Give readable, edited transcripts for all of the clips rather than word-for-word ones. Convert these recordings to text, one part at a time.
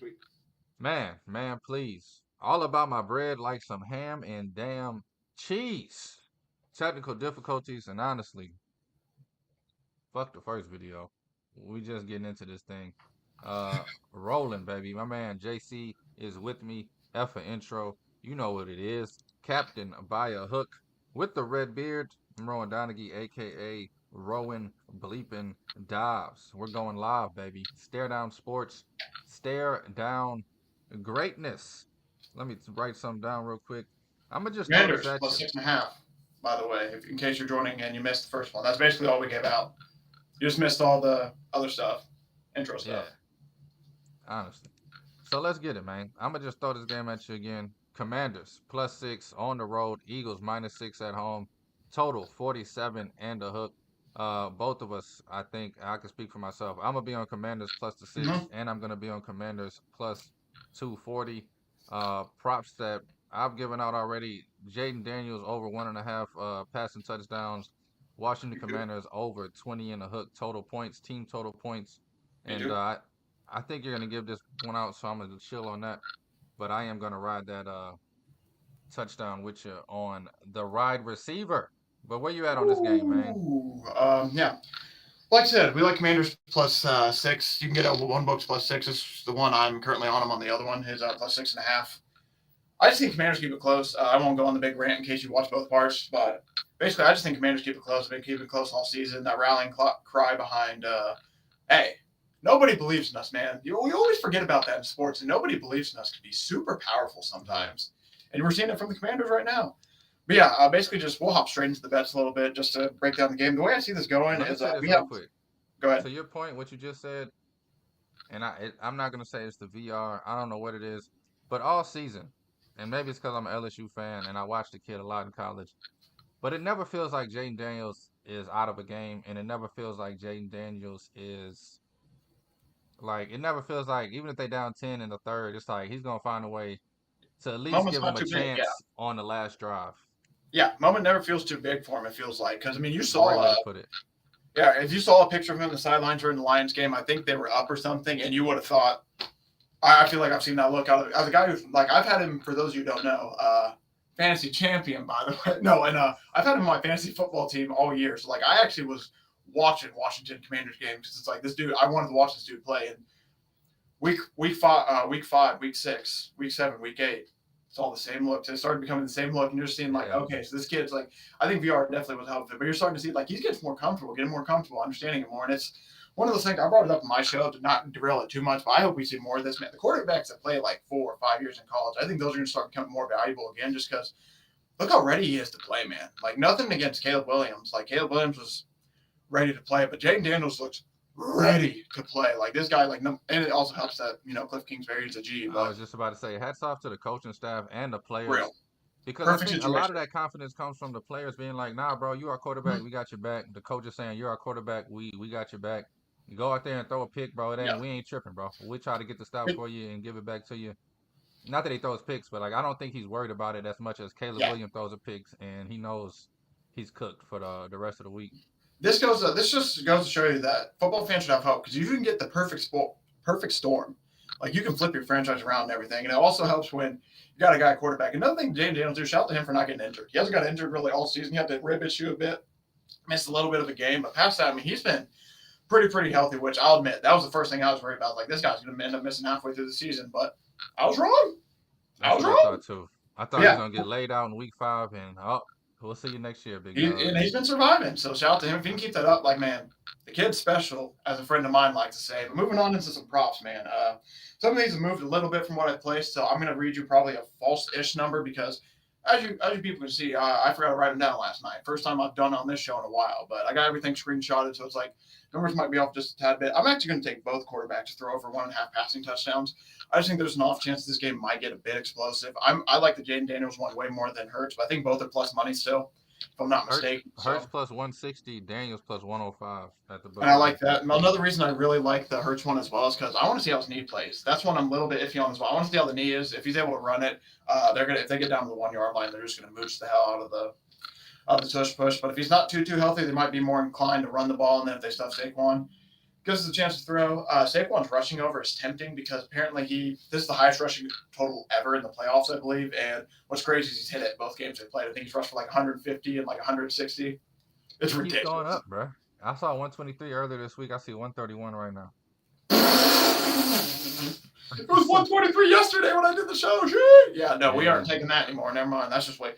Sweet. Man, please. All about my bread like some ham and damn cheese. Technical difficulties, and honestly, fuck the first video. We just getting into this thing. Uh, rolling, baby. My man JC is with me. F a intro. You know what it is. Captain by a hook with the red beard. I'm Rowan Donaghy, aka Rowan Bleepin Dobbs. We're going live, baby. Stare down sports. Stare down greatness. Let me write something down real quick. I'm gonna just throw this Commanders at plus you. 6.5. By the way, in case you're joining and you missed the first one, that's basically all we gave out. You just missed all the other stuff, intro Yeah, stuff. honestly. So let's get it, man. I'm gonna just throw this game at you again. Commanders +6 on the road. Eagles -6 at home. Total 47 and a hook. Both of us, I think I can speak for myself. I'm gonna be on Commanders plus the Mm-hmm. six, and I'm gonna be on Commanders plus 240. Props that I've given out already. Jaden Daniels over 1.5 passing touchdowns. Washington Me too. Commanders over 20 and a hook total points, team total points, Me and too. I think you're gonna give this one out, so I'm gonna chill on that. But I am gonna ride that touchdown with you on the ride receiver. But where you at on this game, man? Ooh. Yeah. Like I said, we like Commanders plus 6. You can get over one books plus 6. This is the one I'm currently on. I'm on the other one. His plus 6.5. I just think Commanders keep it close. I won't go on the big rant in case you watch both parts, but basically, I just think Commanders keep it close. They've been keeping it close all season. That rallying cry behind, hey, nobody believes in us, man. We always forget about that in sports, and nobody believes in us can be super powerful Yeah. sometimes. And we're seeing it from the Commanders right now. But yeah, basically, just we'll hop straight into the bets a little bit just to break down the game. The way I see this going Let me is say this we real have. quick. Go ahead. To your point, what you just said, and I'm not gonna say it's the VR. I don't know what it is, but all season, and maybe it's because I'm an LSU fan and I watched the kid a lot in college. But it never feels like Jaden Daniels is out of a game, and it never feels like Jaden Daniels is like it never feels like even if they down 10 in the third, it's like he's gonna find a way to at least Moment's give him not a too big. Yeah, chance on the last drive. yeah. Moment never feels too big for him. It feels like because I mean, you Great saw way to put it. yeah, if you saw a picture of him on the sidelines during the Lions game, I think they were up or something, and you would have thought. I feel like I've seen that look out of as a guy who's like I've had him for those of you who don't know, fantasy champion by the way. No, and I've had him on my fantasy football team all year. So like I actually was watching Washington Commanders games because it's like this dude. I wanted to watch this dude play. And week 5, week 6, week 7, week 8. It's all the same look. So it started becoming the same look, and you're seeing like, Yeah. okay, so this kid's like, I think VR definitely was helpful, but you're starting to see like he's getting more comfortable, getting more comfortable, understanding it more, and it's one of those things. I brought it up in my show to not derail it too much, but I hope we see more of this. Man, the quarterbacks that play like 4 or 5 years in college, I think those are going to start becoming more valuable again, just because look how ready he is to play, man. Like nothing against Caleb Williams. Like Caleb Williams was ready to play, but Jaden Daniels looks ready to play. Like this guy, like, no, and it also helps that Cliff Kingsbury is a G, I but was just about to say hats off to the coaching staff and the real players because I perfect think a lot of situation. that confidence comes from the players being like, "Nah, bro, you our quarterback. Mhm. We got your back." The coach is saying, "You're our quarterback. We got your back. You go out there and throw a pick, bro. It Yeah, ain't we ain't tripping, bro. We try to get the stop it, for you and give it back to you." Not that he throws picks, but like I don't think he's worried about it as much as Caleb yeah. Williams throws a picks and he knows he's cooked for the rest of the week. This just goes to show you that football fans should have hope because you can get the perfect storm. Like you can flip your franchise around and everything, and it also helps when you got a guy quarterback. Another thing, James Daniels do, shout out to him for not getting injured. He hasn't got injured really all season. He had the rib issue a bit, missed a little bit of a game, but past that, I mean, he's been pretty healthy. Which I'll admit that was the first thing I was worried about. Like this guy's going to end up missing halfway through the season, but I was wrong. I That's was what I wrong. thought too. I But thought he was yeah, gonna get laid out in week 5 and oh, we'll see you next year, big dog. and he's been surviving. So shout out to him. If he can keep that up, like man, the kid's special, as a friend of mine likes to say. But moving on into some props, man. Some of these have moved a little bit from what I placed, so I'm going to read you probably a false-ish number because, as you people can see, I forgot to write them down last night. First time I've done on this show in a while, but I got everything screenshotted, so it's like numbers might be off just a tad bit. I'm actually going to take both quarterbacks to throw over 1.5 passing touchdowns. I just think there's an off chance this game might get a bit explosive. I like the Jaden Daniels one way more than Hurts, but I think both are plus money still, if I'm not mistaken. Hurts So plus 160, Daniels plus 105 at the and I book. like that. Another reason I really like the Hurts one as well is because I want to see how his knee plays. That's one I'm a little bit iffy on as well. I want to see how the knee is. If he's able to run it, they're gonna if they get down to the 1 yard line, they're just gonna mooch the hell out of the tush push. But if he's not too healthy, they might be more inclined to run the ball. And then if they stuff Saquon, gives us a chance to throw. Saquon's rushing over is tempting because apparently this is the highest rushing total ever in the playoffs, I believe. And what's crazy is he's hit it both games they played. I think he's rushed for like 150 and like 160. It's It keeps going ridiculous. up, bro. I saw 123 earlier this week. I see 131 right now. It was 123 yesterday when I did the show. Yeah, no, we aren't taking that anymore. Never mind. That's just way.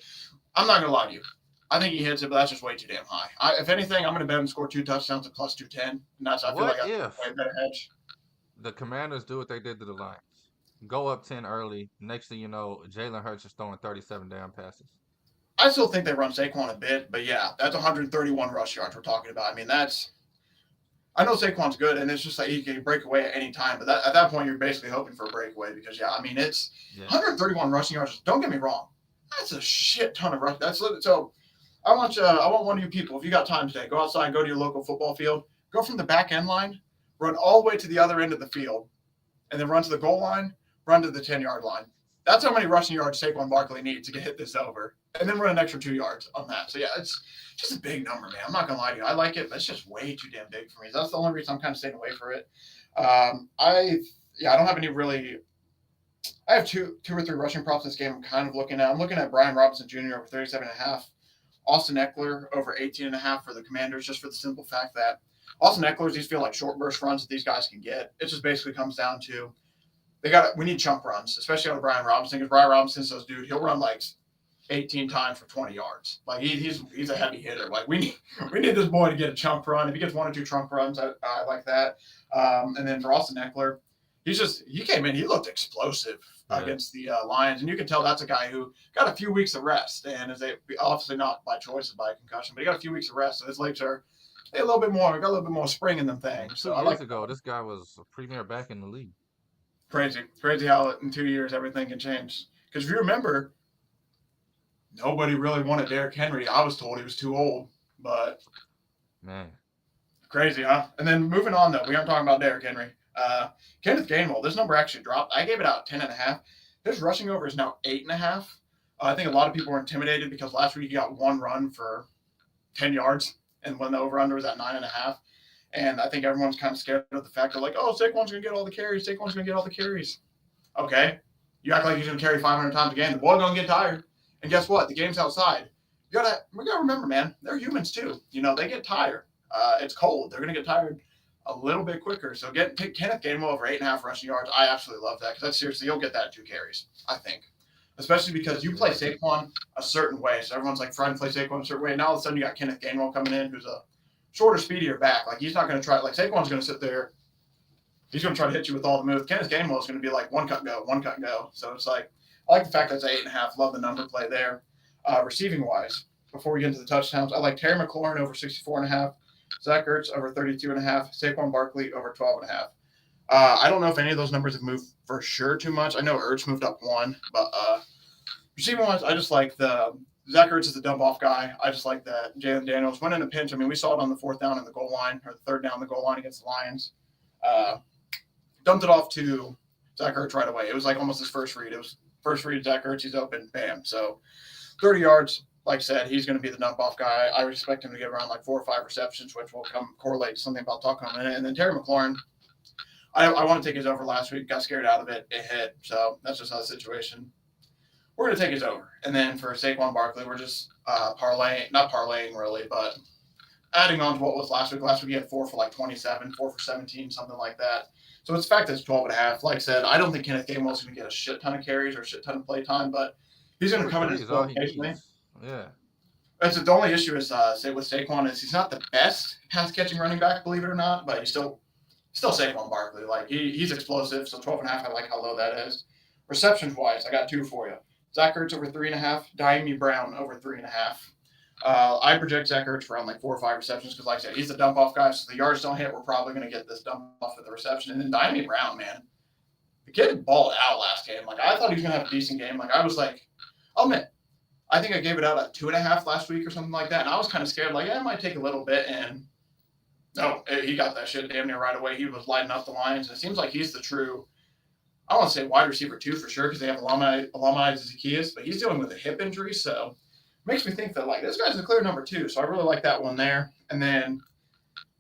I'm not gonna lie to you. I think he hits it, but that's just way too damn high. If anything, I'm gonna bet him to score 2 touchdowns at plus 210, and I feel What like that's if a way better hedge. the Commanders do what they did to the Lions? Go up 10 early. Next thing you know, Jalen Hurts is throwing 37 damn passes. I still think they run Saquon a bit, but yeah, that's 131 rush yards we're talking about. I mean, that's. I know Saquon's good, and it's just like he can break away at any time. But at that point, you're basically hoping for a breakaway because, yeah, I mean, it's 131 rushing yards. Don't get me wrong, that's a shit ton of rush. That's so. I want one of you people, if you got time today, go outside, go to your local football field, go from the back end line, run all the way to the other end of the field, and then run to the goal line, run to the 10-yard line. That's how many rushing yards Saquon Barkley needs to hit this over, and then run an extra 2 yards on that. So yeah, it's just a big number, man. I'm not gonna lie to you. I like it, but it's just way too damn big for me. That's the only reason I'm kind of staying away from it. I don't have any really. I have two or three rushing props in this game. I'm kind of looking at. I'm looking at Brian Robinson Jr. over 37.5. Austin Eckler over 18.5 for the Commanders, just for the simple fact that Austin Eckler's these feel like short burst runs that these guys can get. It just basically comes down to we need chunk runs, especially out of Brian Robinson, because Brian Robinson's those dude, he'll run like 18 times for 20 yards. Like he's a heavy hitter. Like we need this boy to get a chunk run. If he gets 1 or 2 chunk runs, I like that. And then for Austin Eckler, he came in, he looked explosive against the Lions, and you can tell that's a guy who got a few weeks of rest, and obviously not by choice, by concussion, but he got a few weeks of rest, so his legs got a little bit more spring in them things. So 2 years ago, this guy was a premier back in the league. Crazy how in 2 years everything can change. Because if you remember, nobody really wanted Derrick Henry. I was told he was too old, but man, crazy, huh? And then moving on though, we aren't talking about Derrick Henry. Kenneth Gainwell, this number actually dropped. I gave it out 10.5. His rushing over is now 8.5. I think a lot of people were intimidated because last week he got 1 run for 10 yards, and when the over-under was at 9.5. And I think everyone's kind of scared of the fact that, like, oh, Saquon's going to get all the carries. Saquon's going to get all the carries. Okay. You act like he's going to carry 500 times a game. The boy's going to get tired. And guess what? The game's outside. We got to remember, man, they're humans too. They get tired. It's cold. They're going to get tired a little bit quicker. So pick Kenneth Gainwell over 8.5 rushing yards. I absolutely love that because that's seriously, you'll get that in 2 carries, I think. Especially because you play Saquon a certain way. So everyone's like trying to play Saquon a certain way. Now all of a sudden you got Kenneth Gainwell coming in who's a shorter, speedier back. Like he's not going to try. Like Saquon's going to sit there. He's going to try to hit you with all the moves. Kenneth Gainwell is going to be like one cut go. So it's like I like the fact that it's 8.5. Love the number play there. Receiving wise, before we get into the touchdowns, I like Terry McLaurin over 64.5. Zach Ertz over 32.5. Saquon Barkley over 12.5. I don't know if any of those numbers have moved for sure too much. I know Ertz moved up 1, but receiving wise, I just like the Zach Ertz is the dump off guy. I just like that. Jalen Daniels went in a pinch. I mean, we saw it on the 4th down in the goal line, or the 3rd down in the goal line against the Lions. Dumped it off to Zach Ertz right away. It was like almost his first read. It was first read, Zach Ertz, he's open, bam. So 30 yards, like I said, he's going to be the dump off guy. I expect him to get around like 4 or 5 receptions, which will correlate to something about talking in a minute. And then Terry McLaurin, I want to take his over last week. Got scared out of it. It hit. So that's just how the situation. We're going to take his over. And then for Saquon Barkley, we're just not parlaying really, but adding on to what was last week. Last week he had 4 for like 27, 4 for 17, something like that. So it's the fact that it's 12.5. Like I said, I don't think Kenneth Gainwell's going to get a shit ton of carries or a shit ton of play time, but he's going to come in and score occasionally. Yeah. That's the only issue is with Saquon is he's not the best pass catching running back, believe it or not, but he's still Saquon Barkley. Like he's explosive. So 12.5, I like how low that is. Receptions wise, I got 2 for you. Zach Ertz over 3.5. Diami Brown over 3.5. I project Zach Ertz for around like 4 or 5 receptions because, like I said, he's the dump off guy. So the yards don't hit, we're probably going to get this dump off with the reception. And then Diami Brown, man, the kid balled out last game. Like I thought he was going to have a decent game. Like I was like, I'll admit, I think I gave it out at 2.5 last week or something like that. And I was kind of scared, like, yeah, it might take a little bit. And no, he got that shit damn near right away. He was lighting up the Lions. And it seems like he's the true, I want to say wide receiver 2 for sure because they have Alami Zaccheaus, but he's dealing with a hip injury. So it makes me think that, like, this guy's a clear number 2. So I really like that one there. And then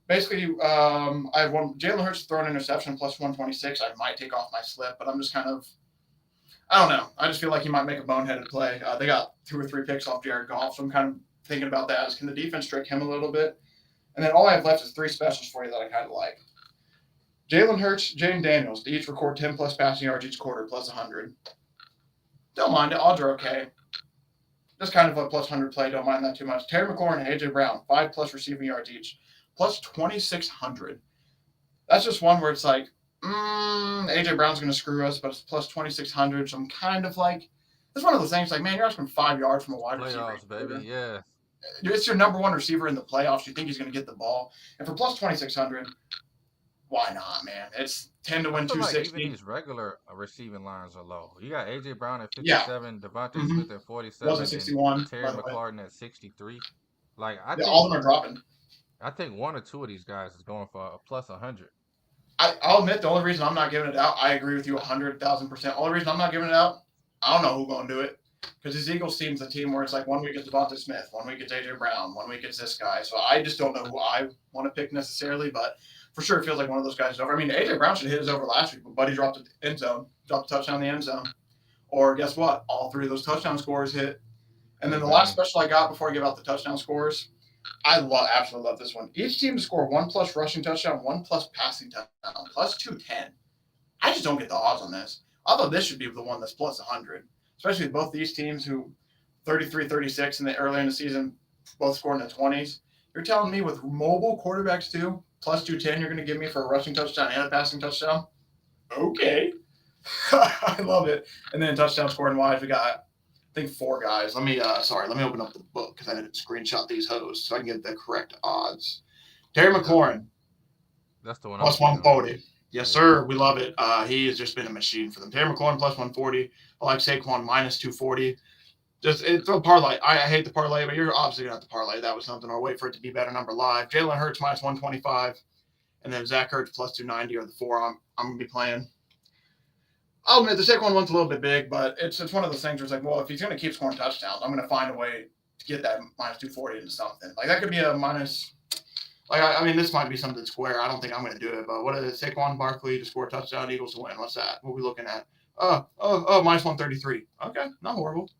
basically, I have one. Jalen Hurts throwing an interception plus 126. I might take off my slip, but I'm just kind of, I don't know. I just feel like he might make a boneheaded play. They got 2 or 3 picks off Jared Goff, so I'm kind of thinking about that. Can the defense trick him a little bit? And then all I have left is 3 specials for you that I kind of like. Jalen Hurts, Jaden Daniels to each record 10 plus passing yards each quarter plus 100. Don't mind it. Odds are okay. Just kind of a plus 100 play. Don't mind that too much. Terry McLaurin and A.J. Brown, 5 plus receiving yards each, plus 2,600. That's just one where it's like, A.J. Brown's going to screw us, but it's plus 2,600. So I'm kind of like, it's one of those things like, man, you're asking 5 yards from a wide receiver. Playoffs, baby. Yeah. It's your number one receiver in the playoffs. You think he's going to get the ball. And for plus 2,600, why not, man? It's 10 to win 260. Like even these regular receiving lines are low. You got A.J. Brown at 57, Devontae Smith at 47, Wasn't 61, and Terry McLaurin at 63. Like I think all of them are dropping. I think 1 or 2 of these guys is going for a plus 100. I'll admit the only reason I'm not giving it out, I agree with you 100,000%. Only reason I'm not giving it out, I don't know who's going to do it. Because this Eagles team's a team where it's like 1 week it's Devontae Smith, 1 week it's A.J. Brown, 1 week it's this guy. So I just don't know who I want to pick necessarily, but for sure it feels like one of those guys is over. I mean, A.J. Brown should hit his over last week, but Buddy dropped the end zone, dropped a touchdown in the end zone. Or guess what? All 3 of those touchdown scores hit. And then the last special I got before I give out the touchdown scores, I absolutely love this one. Each team to score 1 plus rushing touchdown, 1 plus passing touchdown, plus 210. I just don't get the odds on this. I thought this should be the one that's plus 100, especially both these teams who 33-36 in the early in the season, both scored in the 20s. You're telling me with mobile quarterbacks too, plus 210, you're going to give me for a rushing touchdown and a passing touchdown? Okay. I love it. And then touchdown scoring wise, we got, I think 4 guys. Let me open up the book because I didn't screenshot these hoes so I can get the correct odds. Terry McLaurin. That's the one. Plus 140. Yes, sir. We love it. He has just been a machine for them. Terry McLaurin plus 140. I like Saquon minus 240. It's a parlay. I hate the parlay, but you're obviously going to have to parlay. That was something. Or wait for it to be better number live. Jalen Hurts minus 125. And then Zach Ertz plus 290 are the 4 I'm going to be playing. I'll admit the Saquon one's a little bit big, but it's one of those things where it's like, well, if he's going to keep scoring touchdowns, I'm going to find a way to get that minus 240 into something. Like that could be a minus. Like I mean, this might be something square. I don't think I'm going to do it, but what is it? Saquon Barkley to score a touchdown, Eagles to win. What's that? What are we looking at? Minus 133. Okay, not horrible.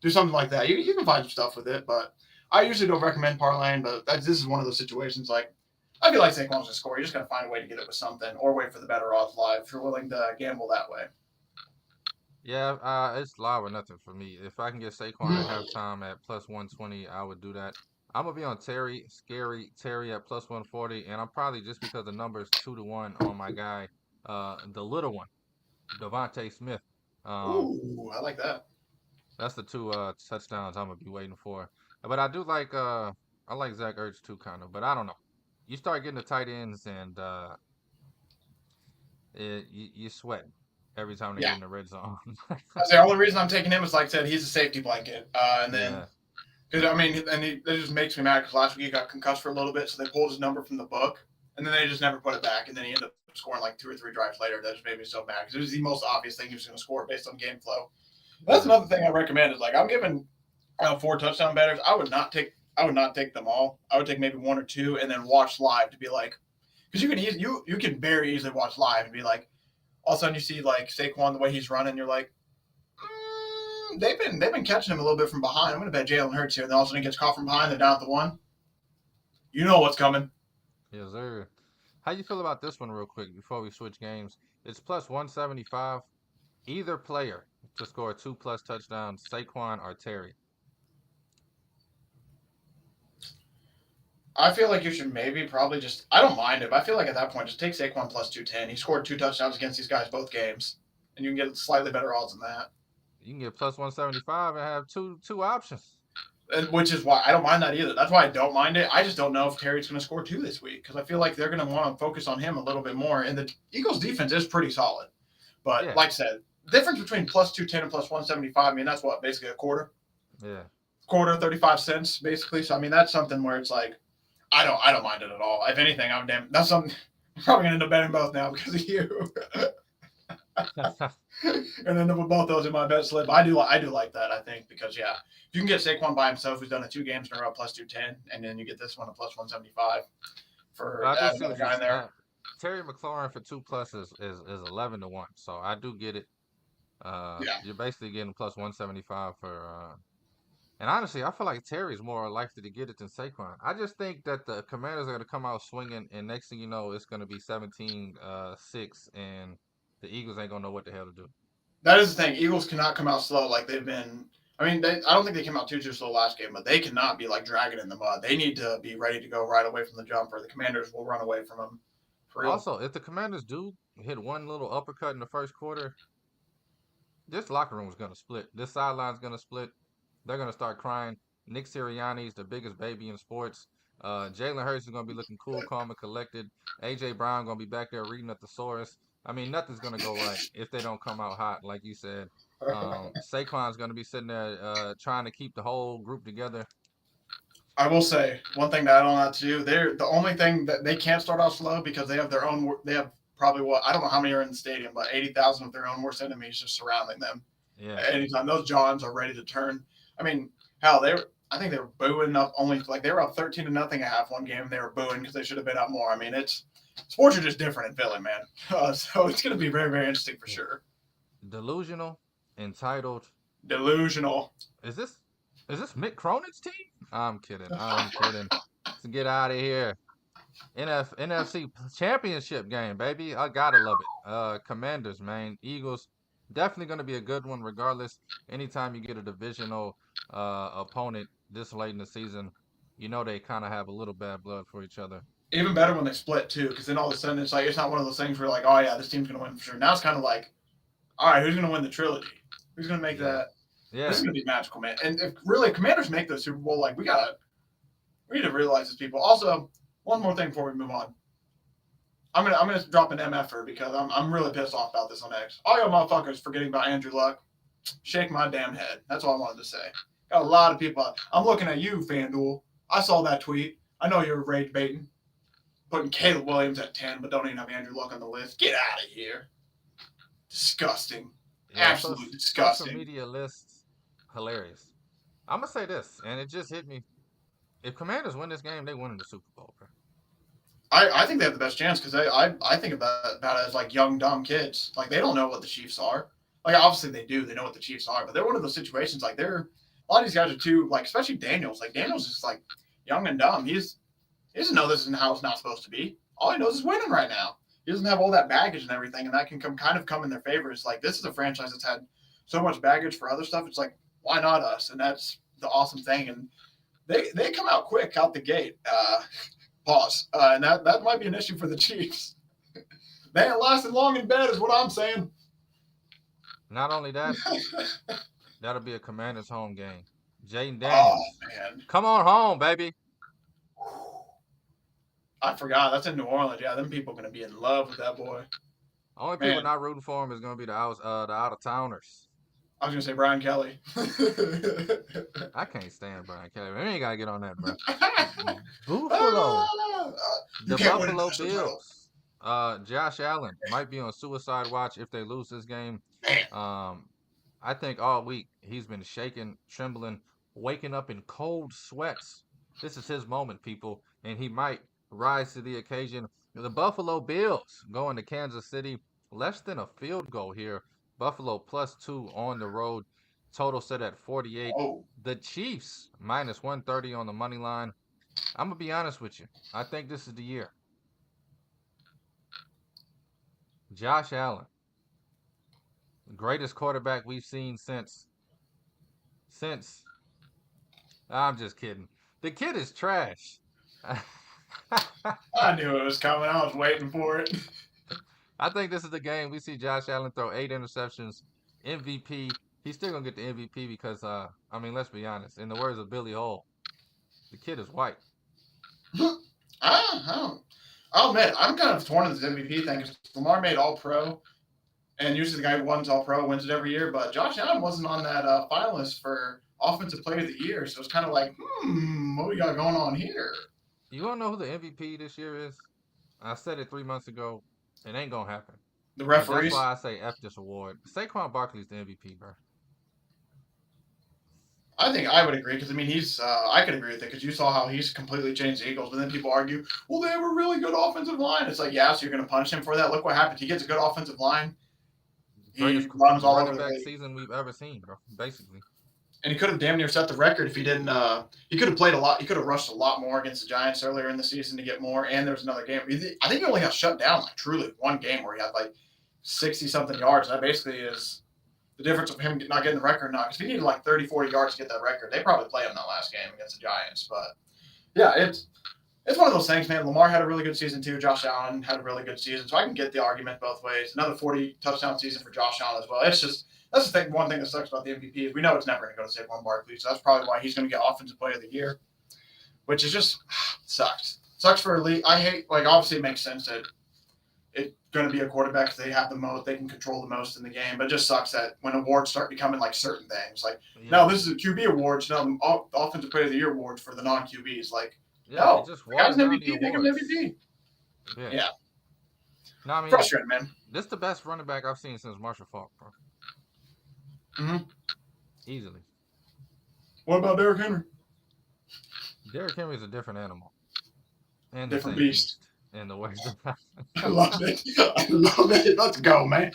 Do something like that. You can find some stuff with it, but I usually don't recommend parlaying. But this is one of those situations like. I feel like Saquon's going to score. You just got to find a way to get it with something or wait for the better odds live if you're willing to gamble that way. Yeah, it's live or nothing for me. If I can get Saquon at halftime at plus 120, I would do that. I'm going to be on Scary Terry at plus 140, and I'm probably just because the number is 2-1 on my guy, the little one, Devontae Smith. Ooh, I like that. That's the 2 touchdowns I'm going to be waiting for. But I do like I like Zach Ertz too, kind of, but I don't know. You start getting the tight ends, and you sweat every time they get in the red zone. The only reason I'm taking him is, like I said, he's a safety blanket. And then, because I mean, that just makes me mad because last week he got concussed for a little bit, so they pulled his number from the book, and then they just never put it back, and then he ended up scoring like 2 or 3 drives later. That just made me so mad because it was the most obvious thing he was going to score based on game flow. That's another thing I recommend is like I'm giving 4 touchdown bettors. I would not take them all. I would take maybe 1 or 2 and then watch live to be like, because you can very easily watch live and be like, all of a sudden you see like Saquon the way he's running, you're like, they've been catching him a little bit from behind. I'm going to bet Jalen Hurts here, and then all of a sudden he gets caught from behind. They're down at the 1. You know what's coming. Yes, sir. How you feel about this one real quick before we switch games? It's plus 175. Either player to score 2 plus touchdowns, Saquon or Terry. I feel like you should probably just – I don't mind it, but I feel like at that point just take Saquon plus 210. He scored 2 touchdowns against these guys both games, and you can get slightly better odds than that. You can get plus 175 and have two options. Which is why I don't mind that either. That's why I don't mind it. I just don't know if Terry's going to score 2 this week because I feel like they're going to want to focus on him a little bit more. And the Eagles' defense is pretty solid. But like I said, the difference between plus 210 and plus 175, I mean, that's what, basically a quarter? Yeah. Quarter, 35 cents, basically. So, I mean, that's something where it's like, I don't mind it at all. If anything, that's something I'm probably going to end up betting both now because of you. And then with both those in my bet slip, I do like that, I think, because, if you can get Saquon by himself, who's done it 2 games in a row, plus 210, and then you get this one at plus 175, for I do see another what you're guy in there. Terry McLaurin for 2+ is 11-1. So I do get it. Yeah, You're basically getting plus 175 for and honestly, I feel like Terry's more likely to get it than Saquon. I just think that the Commanders are going to come out swinging, and next thing you know, it's going to be 17-6, and the Eagles ain't going to know what the hell to do. that is the thing. Eagles cannot come out slow like they've been. I mean, I don't think they came out too slow last game, but they cannot be like dragging in the mud. They need to be ready to go right away from the jump, or the Commanders will run away from them. For real. Also, if the Commanders do hit one little uppercut in the first quarter, this locker room is going to split. This sideline's going to split. They're going to start crying. Nick Sirianni's the biggest baby in sports. Jalen Hurts is going to be looking cool, calm, and collected. A.J. Brown going to be back there reading a thesaurus. I mean, nothing's going to go right if they don't come out hot, like you said. Saquon's going to be sitting there trying to keep the whole group together. I will say one thing to add on that too. They're the only thing that they can't start off slow because they have their own. They have probably what I don't know how many are in the stadium, but 80,000 of their own worst enemies just surrounding them. Yeah. Anytime those Johns are ready to turn, I mean, hell, they were. I think they were booing up only like they were up 13-0 at half one game. And they were booing because they should have been up more. I mean, it's sports are just different in Philly, man. So it's going to be very, very interesting for sure. Delusional, entitled. Delusional. Is this Mick Cronin's team? I'm kidding. I'm kidding. Let's get out of here. NFC Championship game, baby. I gotta love it. Commanders, man. Eagles, definitely gonna be a good one, regardless. Anytime you get a divisional opponent this late in the season, you know they kind of have a little bad blood for each other. Even better when they split too, because then all of a sudden it's like it's not one of those things where like, oh yeah, this team's going to win for sure. Now it's kind of like, all right, who's going to win the trilogy? Who's going to make that? Yeah. This is going to be magical, man. And if really Commanders make the Super Bowl, like we need to realize this, people. Also, one more thing before we move on. I'm gonna drop an MFer because I'm really pissed off about this on X. All y'all motherfuckers forgetting about Andrew Luck. Shake my damn head. That's all I wanted to say. Got a lot of people. I'm looking at you, FanDuel. I saw that tweet. I know you're rage baiting. Putting Caleb Williams at 10, but don't even have Andrew Luck on the list. Get out of here. Disgusting. Yeah, absolutely disgusting. Social media lists, hilarious. I'm going to say this, and it just hit me. If Commanders win this game, they win the Super Bowl, bro. I think they have the best chance because I think about it as like young, dumb kids. Like, they don't know what the Chiefs are. Like, obviously they do. They know what the Chiefs are, but they're one of those situations. Like, a lot of these guys are too, like, especially Daniels. Like, Daniels is like young and dumb. He doesn't know this is how it's not supposed to be. All he knows is winning right now. He doesn't have all that baggage and everything, and that can come in their favor. It's like, this is a franchise that's had so much baggage for other stuff. It's like, why not us? And that's the awesome thing. And they come out quick out the gate. Pause. And that might be an issue for the Chiefs. They ain't lasting long in bed is what I'm saying. Not only that, that'll be a Commanders home game. Jaden Daniels. Oh, man. Come on home, baby. I forgot. That's in New Orleans. Yeah, them people are going to be in love with that boy. Only people not rooting for him is going to be the out-of-towners. I was going to say Brian Kelly. I can't stand Brian Kelly. We ain't got to get on that, bro. Buffalo. The Buffalo Bills. Josh Allen might be on suicide watch if they lose this game. I think all week he's been shaking, trembling, waking up in cold sweats. This is his moment, people, and he might rise to the occasion. The Buffalo Bills going to Kansas City. Less than a field goal here. Buffalo +2 on the road. Total set at 48. Oh. The Chiefs -130 on the money line. I'm going to be honest with you. I think this is the year. Josh Allen. The greatest quarterback we've seen since I'm just kidding. The kid is trash. I knew it was coming. I was waiting for it. I think this is the game we see Josh Allen throw 8 interceptions, MVP. He's still going to get the MVP because, I mean, let's be honest. In the words of Billy Hole, the kid is white. I'll admit, I'm kind of torn on this MVP thing because Lamar made All-Pro, and usually the guy who wins All-Pro wins it every year, but Josh Allen wasn't on that finalist for Offensive Player of the Year, so it's kind of like, what we got going on here? You want to know who the MVP this year is? I said it 3 months ago. It ain't going to happen. The referees? That's why I say F this award. Saquon Barkley's the MVP, bro. I think I would agree because I mean he's I could agree with it because you saw how he's completely changed the Eagles, but then people argue, well, they have a really good offensive line. It's like, yeah, so you're going to punish him for that? Look what happened. He gets a good offensive line. Greatest He runs all over running the back league, season we've ever seen, bro. Basically. and he could have damn near set the record if he didn't. He could have played a lot. He could have rushed a lot more against the Giants earlier in the season to get more. And there was another game. I think he only got shut down like truly one game where he had like 60 something yards. That basically is the difference of him not getting the record or not. Because if he needed like 30, 40 yards to get that record, they probably play him that last game against the Giants. But yeah, it's one of those things, man. Lamar had a really good season too. Josh Allen had a really good season, so I can get the argument both ways. Another 40 touchdown season for Josh Allen as well. It's just that's the thing. One thing that sucks about the MVP is we know it's never going to go to Saquon Barkley, so that's probably why he's going to get Offensive Player of the Year, which is just sucks. Sucks for elite. I hate obviously it makes sense that it's going to be a quarterback because they have the most, they can control the most in the game. But it just sucks that when awards start becoming like certain things, like no, this is a QB awards, no, the Offensive Player of the Year awards for the non QBs, like. Yeah, No, just the guy's watered an down the MVP. Make him an awards. MVP. Yeah. No, I mean, Frustrating, man. this is the best running back I've seen since Marshall Faulk, bro. Mm-hmm. Easily. What about Derrick Henry? Derrick Henry is a different animal. And different beast. In the ways of I love it. I love it. Let's go, man.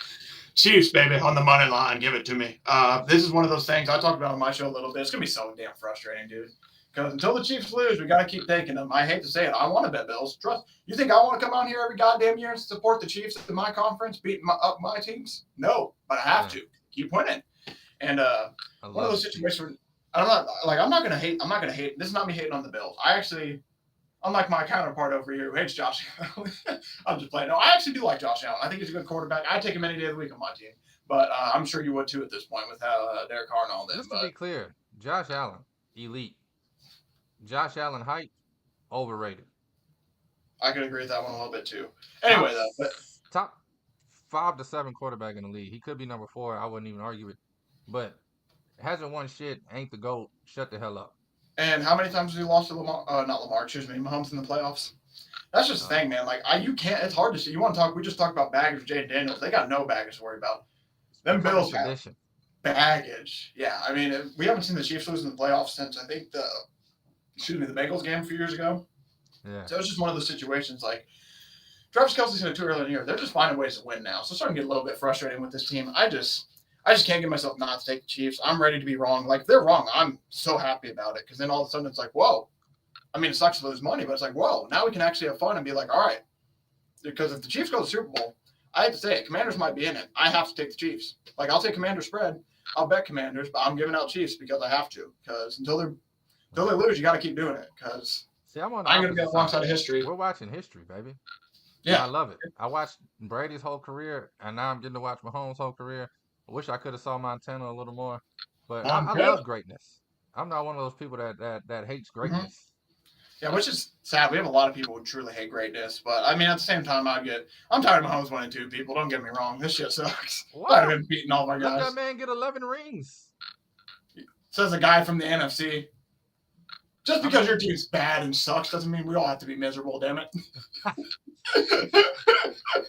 Chiefs, baby, on the money line. Give it to me. This is one of those things I talked about on my show a little bit. It's going to be so damn frustrating, dude. Because until the Chiefs lose, we got to keep taking them. I hate to say it. I want to bet Bills. Trust. You think I want to come out here every goddamn year and support the Chiefs in my conference, beating up my teams? No, but I have to. Keep winning. And one of those situations where I'm not gonna hate. I'm not gonna hate. This is not me hating on the Bills. I actually, unlike my counterpart over here who hates Josh Allen, I'm just playing. No, I actually do like Josh Allen. I think he's a good quarterback. I'd take him any day of the week on my team. But I'm sure you would too at this point with how Derek Carr and all this. Just to be clear, Josh Allen, elite. Josh Allen hype, overrated. I could agree with that one a little bit too. Anyway, top 5 to 7 quarterback in the league. He could be number 4. I wouldn't even argue it. But hasn't won shit. Ain't the GOAT. Shut the hell up. And how many times has he lost to Mahomes in the playoffs? That's just the thing, man. Like you can't. It's hard to see. You want to talk? We just talked about baggage with Jaden Daniels. They got no baggage to worry about. Them Bills have baggage. Yeah, I mean, we haven't seen the Chiefs lose in the playoffs since I think the Bengals game a few years ago. Yeah. So it's just one of those situations like Travis Kelce's in it too early in the year. They're just finding ways to win now. So it's starting to get a little bit frustrating with this team. I just can't get myself not to take the Chiefs. I'm ready to be wrong. Like, if they're wrong, I'm so happy about it because then all of a sudden it's like, whoa. I mean, it sucks to lose money, but it's like, whoa, now we can actually have fun and be like, all right. Because if the Chiefs go to the Super Bowl, I hate to say it, Commanders might be in it. I have to take the Chiefs. Like, I'll take Commanders spread. I'll bet Commanders, but I'm giving out Chiefs because I have to. Because until they lose, you got to keep doing it. Because I'm going to be alongside of history. We're watching history, baby. Yeah. I love it. I watched Brady's whole career, and now I'm getting to watch Mahomes' whole career. I wish I could have saw Montana a little more. But I love greatness. I'm not one of those people that hates greatness. Mm-hmm. Yeah, which is sad. We have a lot of people who truly hate greatness. But, I mean, at the same time, I'm tired of Mahomes winning too, people. Don't get me wrong. This shit sucks. I'm tired of him beating all my guys. Let that man get 11 rings. Says a guy from the NFC. Just because your team's bad and sucks doesn't mean we all have to be miserable, damn it.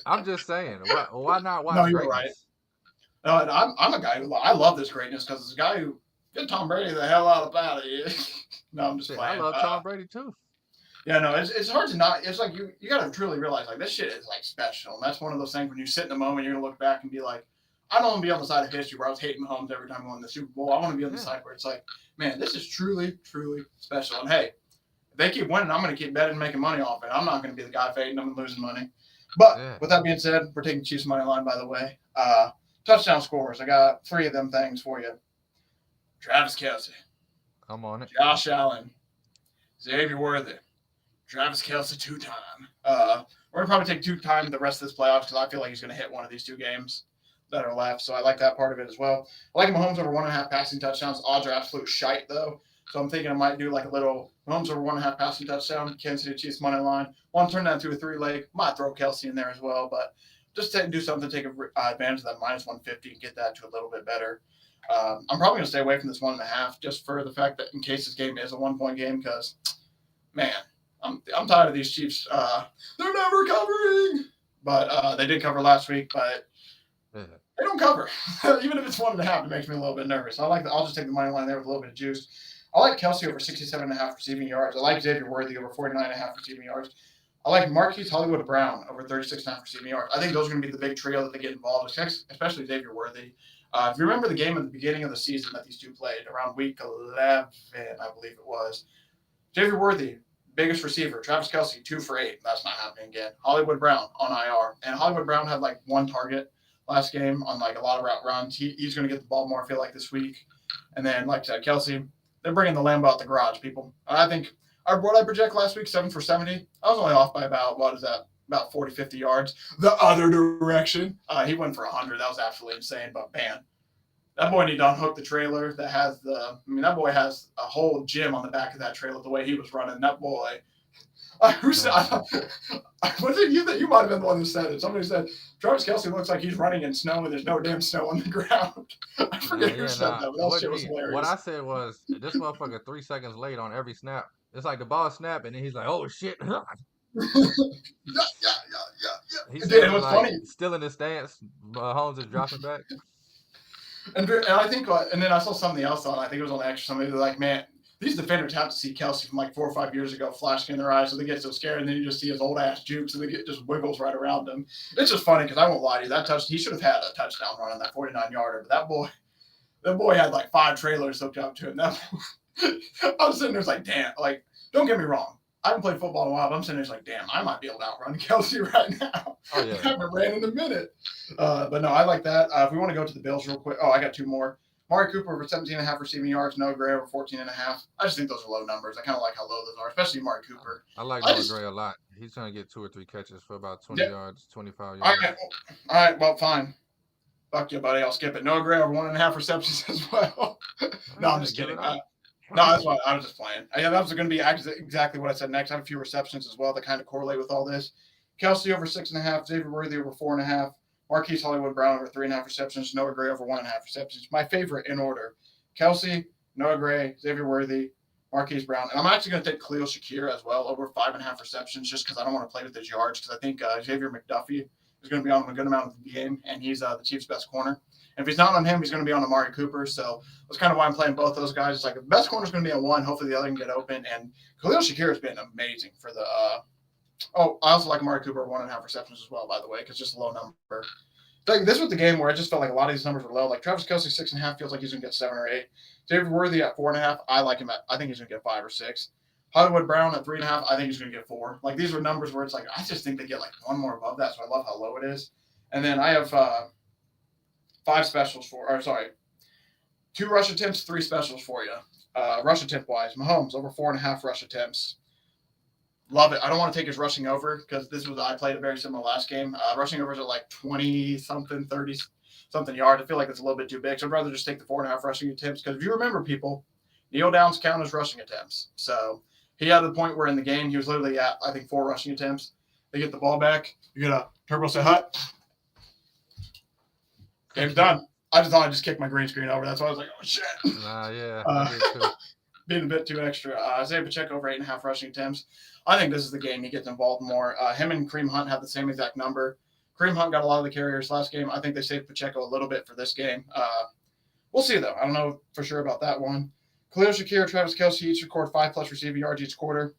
I'm just saying. Why not watch No, you're greatness? Right. No, I'm a guy who I love this greatness because it's a guy who get Tom Brady the hell out of here. No, I'm just playing. I love Tom Brady too. Yeah, no, it's hard to not. It's like you got to truly realize like this shit is like special, and that's one of those things when you sit in a moment, you're gonna look back and be like, I don't want to be on the side of history where I was hating Mahomes every time we won the Super Bowl. I want to be on the side where it's like, man, this is truly, truly special. And hey, if they keep winning, I'm going to keep betting and making money off it. I'm not going to be the guy fading them and losing money. But with that being said, we're taking Chiefs money line, by the way. Touchdown scores. I got 3 of them things for you. Travis Kelce. I'm on it. Josh Allen. Xavier Worthy. Travis Kelce 2-time. We're going to probably take 2-time the rest of this playoffs because I feel like he's going to hit one of these 2 games that are left. So I like that part of it as well. I like Mahomes over 1.5 passing touchdowns. Odds are absolute shite, though. So I'm thinking I might do like a little Mahomes over 1.5 passing touchdown, Kansas City Chiefs money line. Want to turn that into a 3-leg. Might throw Kelce in there as well, but just to do something to take advantage of that -150 and get that to a little bit better. I'm probably going to stay away from this 1.5 just for the fact that in case this game is a 1-point game because, man, I'm tired of these Chiefs. They're never covering. But they did cover last week, but They don't cover. Even if it's 1.5, it makes me a little bit nervous. I'll just take the money line there with a little bit of juice. I like Kelsey over 67.5 receiving yards. I like Xavier Worthy over 49.5 receiving yards. I like Marquise Hollywood Brown over 36.5 receiving yards. I think those are going to be the big trio that they get involved, especially Xavier Worthy. If you remember the game at the beginning of the season that these two played, around week 11, I believe it was, Xavier Worthy, biggest receiver. Travis Kelsey, 2 for 8. That's not happening again. Hollywood Brown on IR. And Hollywood Brown had like one target last game on like a lot of route runs. He's going to get the ball more, I feel like, this week. And then, like I said, Kelsey, they're bringing the Lambo out the garage, people. I think what I project last week, 7 for 70. I was only off by about, what is that? About 40, 50 yards. The other direction. He went for 100. That was absolutely insane. But, man, that boy need to unhook the trailer that has that boy has a whole gym on the back of that trailer the way he was running. That boy. Was it you that you might have been the one who said it? Somebody said Travis Kelsey looks like he's running in snow and there's no damn snow on the ground. I forget who said that, but that shit was hilarious. What I said was this motherfucker 3 seconds late on every snap. It's like the ball snap and then he's like, oh shit. yeah. He's Dude, it was funny. Still in the stance. Holmes is dropping back. And I think, and then I saw something else on. I think it was on Extra. Somebody was like, man, these defenders have to see Kelsey from like 4 or 5 years ago flashing in their eyes, so they get so scared, and then you just see his old ass jukes, and they get just wiggles right around him. It's just funny because I won't lie to you, he should have had a touchdown run on that 49-yarder, but that boy had like 5 trailers hooked up to him. I was sitting there like, damn, like, don't get me wrong. I haven't played football in a while, but I'm sitting there like, damn, I might be able to outrun Kelsey right now. Oh, yeah. I haven't ran in a minute. But no, I like that. If we want to go to the Bills real quick. Oh, I got 2 more. Mari Cooper over 17.5 receiving yards. Noah Gray over 14.5. I just think those are low numbers. I kind of like how low those are, especially Mari Cooper. I like Noah Gray a lot. He's going to get 2 or 3 catches for about 20 yards, 25 yards. All right, well, fine. Fuck you, buddy. I'll skip it. Noah Gray over 1.5 receptions as well. No, I'm just kidding. No, that's why I was just playing. Yeah, that was going to be exactly what I said next. I have a few receptions as well that kind of correlate with all this. Kelsey over 6.5. Xavier Worthy over 4.5. Marquise Hollywood Brown over 3.5 receptions. Noah Gray over 1.5 receptions. My favorite in order: Kelsey, Noah Gray, Xavier Worthy, Marquise Brown. And I'm actually going to take Khalil Shakir as well over 5.5 receptions just because I don't want to play with his yards because I think Xavier McDuffie is going to be on a good amount of the game, and he's the Chiefs' best corner. And if he's not on him, he's going to be on Amari Cooper. So that's kind of why I'm playing both those guys. It's like the best corner is going to be on one. Hopefully the other can get open. And Khalil Shakir has been amazing for the I also like Amari Cooper 1.5 receptions as well, by the way, because just a low number. Like, this was the game where I just felt like a lot of these numbers were low. Like Travis Kelsey 6.5 feels like he's going to get 7 or 8. David Worthy at 4.5, I like him I think he's going to get 5 or 6. Hollywood Brown at 3.5, I think he's going to get 4. Like, these are numbers where it's like I just think they get like one more above that, so I love how low it is. And then I have 5 specials 2 rush attempts, 3 specials for you. Rush attempt wise, Mahomes over 4.5 rush attempts. Love it. I don't want to take his rushing over because I played a very similar last game. Rushing overs are like 20-something, 30-something yards. I feel like it's a little bit too big. So I'd rather just take the 4.5 rushing attempts because if you remember, people, kneel downs count as rushing attempts. So he had the point where in the game he was literally at, I think, 4 rushing attempts. They get the ball back. You get a turbo say hut. Game's done. I just thought I'd just kick my green screen over. That's why I was like, oh, shit. Yeah. Being a bit too extra. Isaiah Pacheco over 8.5 rushing attempts. I think this is the game he gets involved more. Him and Kareem Hunt have the same exact number. Kareem Hunt got a lot of the carriers last game. I think they saved Pacheco a little bit for this game. We'll see, though. I don't know for sure about that one. Khalil Shakir, Travis Kelsey each record 5+ receiving yards each quarter.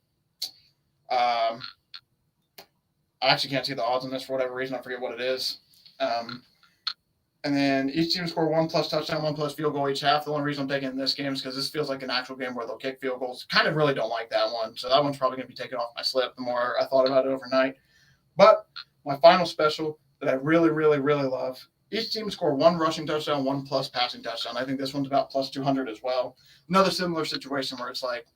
I actually can't see the odds on this for whatever reason. I forget what it is. And then each team score 1+ touchdown, 1+ field goal each half. The only reason I'm taking this game is because this feels like an actual game where they'll kick field goals. Kind of really don't like that one. So that one's probably going to be taken off my slip the more I thought about it overnight. But my final special that I really, really, really love, each team score 1 rushing touchdown, 1+ passing touchdown. I think this one's about +200 as well. Another similar situation where it's like,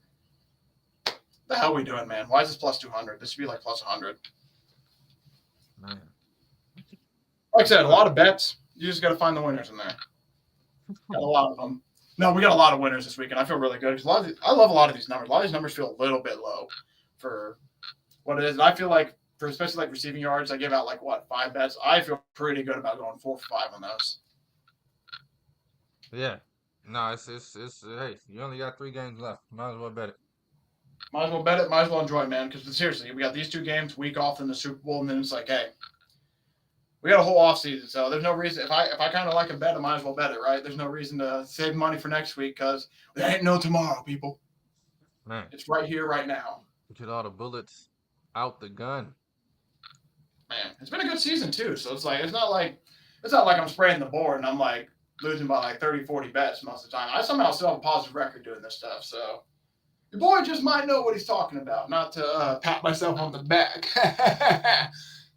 the hell are we doing, man? Why is this +200? This should be like +100. Man. Like I said, a lot of bets. You just got to find the winners in there. Got a lot of them. No, we got a lot of winners this week, and I feel really good because I love a lot of these numbers. A lot of these numbers feel a little bit low for what it is. And I feel like for especially like receiving yards, I give out 5 bets. I feel pretty good about going 4 for 5 on those. Yeah. No, it's hey, you only got 3 games left. Might as well bet it. Might as well bet it. Might as well enjoy it, man. Because seriously, we got these 2 games, week off in the Super Bowl, and then it's like, hey, we got a whole off season, so there's no reason. If I kind of like a bet, I might as well bet it, right? There's no reason to save money for next week because there ain't no tomorrow, people. Man, It's right here, right now. get all the bullets out the gun. Man, it's been a good season too. So it's not like I'm spraying the board and I'm like losing by like 30, 40 bets most of the time. I somehow still have a positive record doing this stuff. So your boy just might know what he's talking about. Not to pat myself on the back.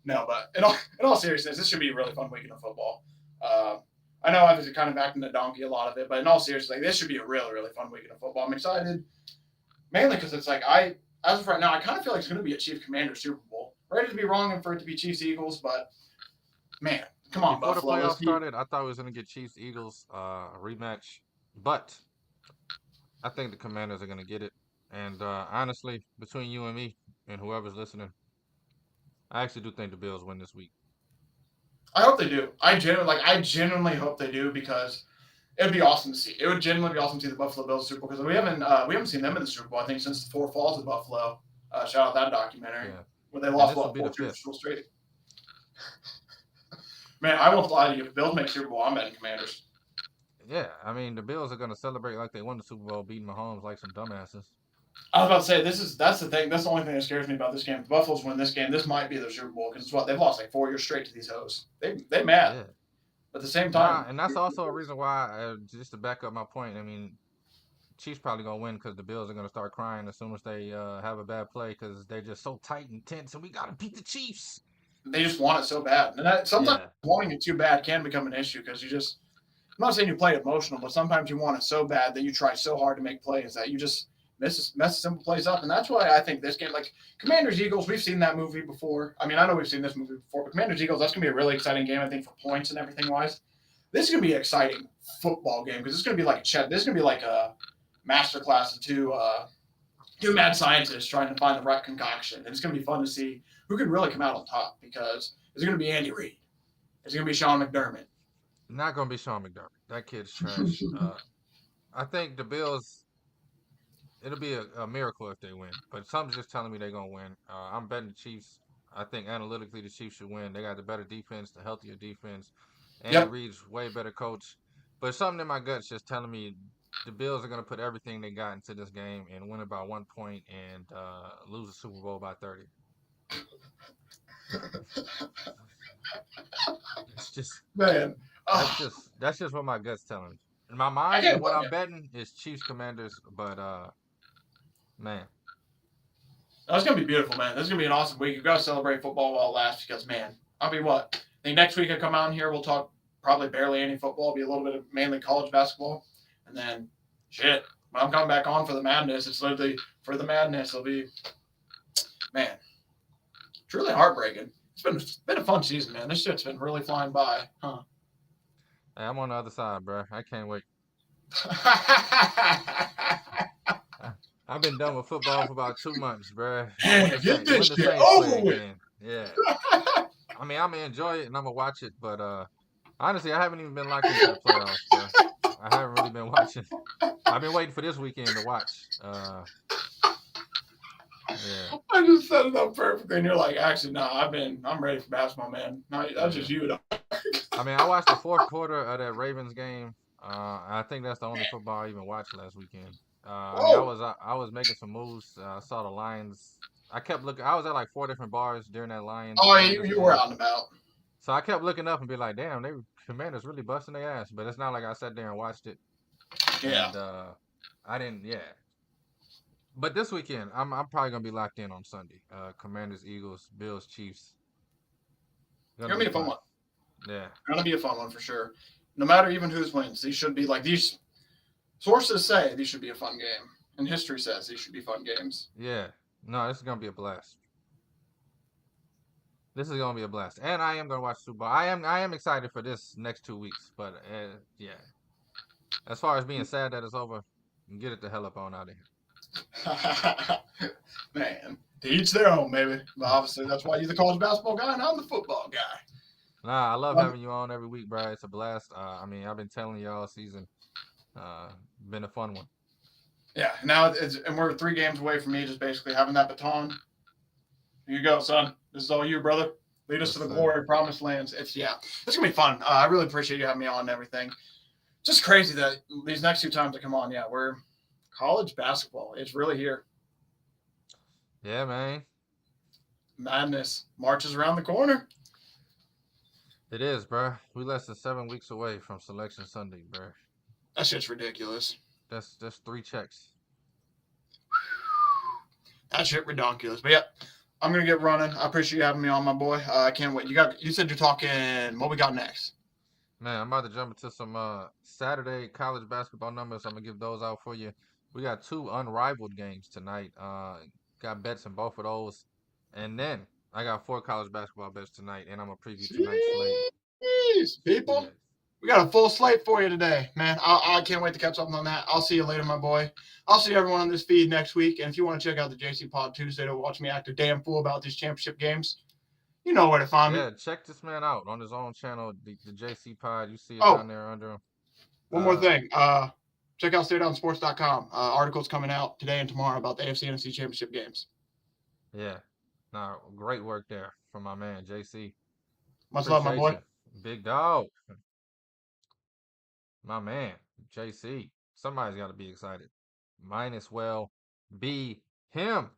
No, but in all seriousness, this should be a really fun weekend of football. Uh, I know I was kind of acting a donkey a lot of it, but in all seriousness, like, this should be a really, really fun weekend of football. I'm excited, mainly because it's like as of right now, I kind of feel like it's going to be a Chiefs Commander Super Bowl. Ready to be wrong and for it to be Chiefs Eagles, but man, come on, Before the Buffalo. playoffs started, I thought we was gonna get Chiefs Eagles rematch, but I think the Commanders are gonna get it. And honestly, between you and me and whoever's listening, I actually do think the Bills win this week. I hope they do. I genuinely hope they do because it'd be awesome to see. It would genuinely be awesome to see the Buffalo Bills Super Bowl because we haven't seen them in the Super Bowl I think since the Four Falls of Buffalo. Shout out that documentary Yeah, where they and lost this will what be the 4 Super fifth. Bowls straight. Man, I won't lie to you. If the Bills make Super Bowl, I'm betting Commanders. Yeah, I mean the Bills are gonna celebrate like they won the Super Bowl, beating Mahomes like some dumbasses. I was about to say that's the thing. That's the only thing that scares me about this game. If the Buffaloes win this game, this might be their Super Bowl because it's what they've lost like 4 years straight to these hoes. They mad, Yeah, but at the same nah, time, and that's also a reason why. Just to back up my point, I mean, Chiefs probably gonna win because the Bills are gonna start crying as soon as they have a bad play because they're just so tight and tense, and we gotta beat the Chiefs. they just want it so bad, and sometimes Yeah, wanting it too bad can become an issue because you just. I'm not saying you play emotional, but sometimes you want it so bad that you try so hard to make plays that you just mess simple plays up, and that's why I think this game, like Commanders Eagles, we've seen that movie before. I mean, I know we've seen this movie before, but Commanders Eagles, that's gonna be a really exciting game, I think, for points and everything wise. This is gonna be an exciting football game because it's gonna be like this is gonna be like a masterclass of two mad scientists trying to find the right concoction, and it's gonna be fun to see who can really come out on top because is it gonna be Andy Reid? Is it gonna be Sean McDermott? not gonna be Sean McDermott. That kid's trash. I think the Bills. It'll be a miracle if they win, but something's just telling me they're gonna win. I'm betting the Chiefs. I think analytically the Chiefs should win. They got the better defense, the healthier defense. Andy Yep. Reid's way better coach, but something in my gut's just telling me the Bills are gonna put everything they got into this game and win it by 1 point and lose the Super Bowl by 30. It's just Man, that's just what my gut's telling me. In my I mind, and can't what blame I'm you. betting is Chiefs Commanders, but man, That's gonna be beautiful, man. This is gonna be an awesome week. You gotta celebrate football while it lasts because, man, I'll be what? I think next week I come out here, we'll talk probably barely any football, it'll be a little bit of mainly college basketball, and then shit. When I'm coming back on for the madness, it's literally for the madness. It'll be man, truly heartbreaking. It's been a fun season, man. This shit's been really flying by, huh? hey, I'm on the other side, bro. I can't wait. I, I've been done with football for about 2 months, bro. Man, get When this the shit Saints play over with. again. Yeah. I mean, I'm gonna enjoy it and I'm gonna watch it, but honestly, I haven't even been locked into the playoffs, bro. I haven't really been watching. I've been waiting for this weekend to watch. Yeah. I just set it up perfectly, and you're like, actually, no, I'm ready for basketball, man. No, that's Yeah. just you. I mean, I watched the fourth quarter of that Ravens game. I think that's the only football I even watched last weekend. I mean, Whoa. I was making some moves. I saw the Lions. I kept looking. I was at like 4 different bars during that Lions Oh, you, Ravens you were game. out and about. So I kept looking up and be like, damn, they Commanders really busting their ass. But it's not like I sat there and watched it. Yeah. And I didn't. Yeah. But this weekend, I'm probably gonna be locked in on Sunday. Commanders, Eagles, Bills, Chiefs. It's Gonna gonna be be a fun fun. one. Yeah. Gonna be a fun one for sure. No matter even whose wins, these should be like these sources say these should be a fun game, and history says these should be fun games. Yeah. No, this is gonna be a blast. This is gonna be a blast, and I am gonna watch Super Bowl. I am excited for this next 2 weeks, but yeah. As far as being sad that it's over, get it the hell up on out of Man, to each their own, maybe. But here. obviously, that's why you're the college basketball guy, and I'm the football guy. Nah, I love Um, having you on every week, bro. It's a blast. I mean, I've been telling you all season. Uh, Been a fun one. yeah. Now and we're 3 games away from me just basically having that baton. Here you go, son. This is all you, brother. Lead us Yes, to the sir. glory, promised lands. It's gonna be fun. I really appreciate you having me on and everything. Just crazy that these next two times I come on, we're college basketball. It's really here. Yeah, man. Madness marches around the corner. It is, bruh. We less than 7 weeks away from Selection Sunday, bruh. That shit's ridiculous. That's 3 checks. That shit ridiculous. But yeah, I'm gonna get running. I appreciate you having me on, my boy. I can't wait. You said you're talking. What we got next? Man, I'm about to jump into some Saturday college basketball numbers. I'm gonna give those out for you. We got 2 unrivaled games tonight. Got bets in both of those, and then I got 4 college basketball bets tonight, and I'm gonna preview tonight's slate. Jeez, people. Yeah, We got a full slate for you today, man. I can't wait to catch up on that. I'll see you later, my boy. I'll see everyone on this feed next week. And if you want to check out the JC Pod Tuesday to watch me act a damn fool about these championship games, you know where to find me. yeah. Check this man out on his own channel, the JC Pod. You see it Oh, down there under him. one more Uh, thing. Check out StateOnSports.com. Articles coming out today and tomorrow about the AFC NFC championship games. yeah. Nah, great work there from my man JC. Much love, my Appreciate boy. you, big dog. My man, JC. Somebody's got to be excited. Might as well be him.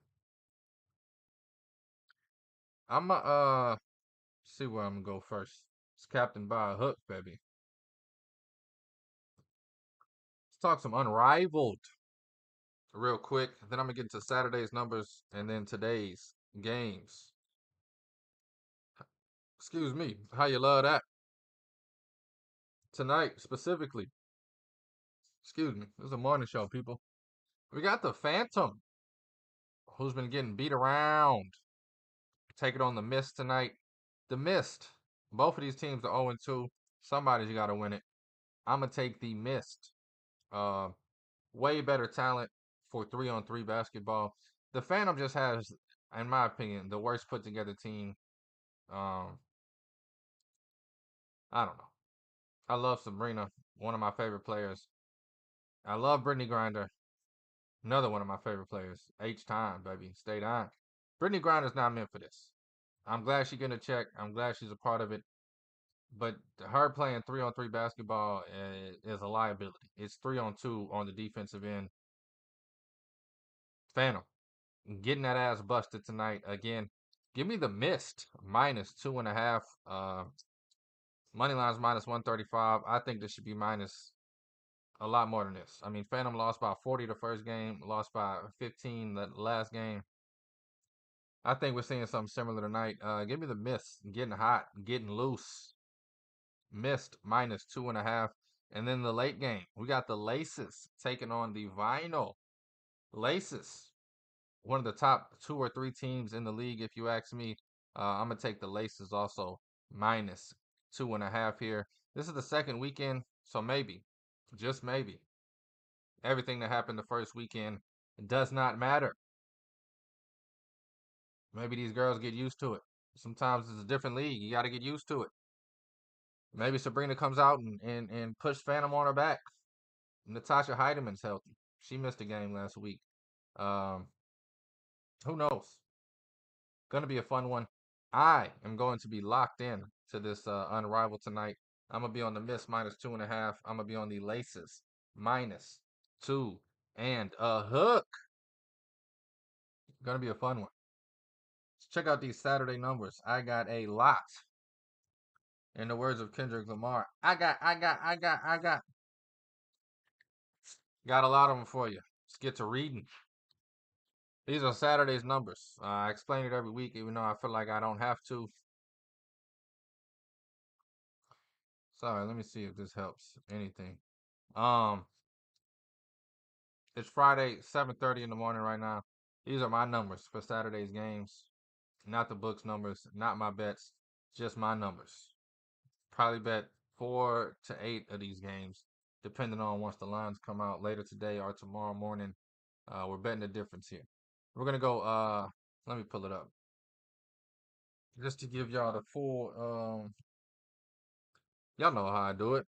I'm see where I'm gonna go first. It's Captain by a hook, baby. Let's talk some unrivaled real quick. Then I'm gonna get into Saturday's numbers and then today's games. Excuse me. How you love that? Tonight specifically. Excuse me. This is a morning show, people. We got the Phantom, who's been getting beat around. Take it on the Mist tonight. The Mist. Both of these teams are 0-2. Somebody's got to win it. I'm gonna take the Mist. Uh, way better talent for 3-on-3 basketball. The Phantom just has, in my opinion, the worst put together team. Um, I don't know. I love Sabrina, one of my favorite players. I love Brittany Grinder, another one of my favorite players. H time, baby, stay on. Brittany Grinder's not meant for this. I'm glad she's getting a check. I'm glad she's a part of it. But her playing 3-on-3 basketball is a liability. It's 3-on-2 on the defensive end. Phantom getting that ass busted tonight again. Give me the Mist -2.5. Money line's -135. I think this should be minus a lot more than this. I mean, Phantom lost by 40 the first game, lost by 15 the last game. I think we're seeing something similar tonight. Give me the Mist getting hot, getting loose. Mist -2.5. And then the late game, we got the Laces taking on the Vinyl. Laces, one of the top 2 or 3 teams in the league, if you ask me. I'm gonna take the Laces also -2.5 here. This is the second weekend, so maybe, just maybe, everything that happened the first weekend does not matter. Maybe these girls get used to it. Sometimes it's a different league. You got to get used to it. Maybe Sabrina comes out and push Phantom on her back. Natasha Heideman's healthy. She missed a game last week. Um, who knows? Gonna be a fun one. I am going to be locked in to this unrivaled tonight. I'm gonna be on the Miss -2.5. I'm gonna be on the Laces -2 and a hook. Gonna be a fun one. Let's check out these Saturday numbers. I got a lot. In the words of Kendrick Lamar, got a lot of them for you. Let's get to reading. These are Saturday's numbers. I explain it every week, even though I feel like I don't have to. Sorry, let me see if this helps anything. Um, it's Friday, 7:30 in the morning right now. These are my numbers for Saturday's games. Not the book's numbers, not my bets, just my numbers. Probably bet 4 to 8 of these games, depending on once the lines come out later today or tomorrow morning. We're betting the difference here. We're gonna go. Let me pull it up just to give y'all the full. Y'all know how I do it.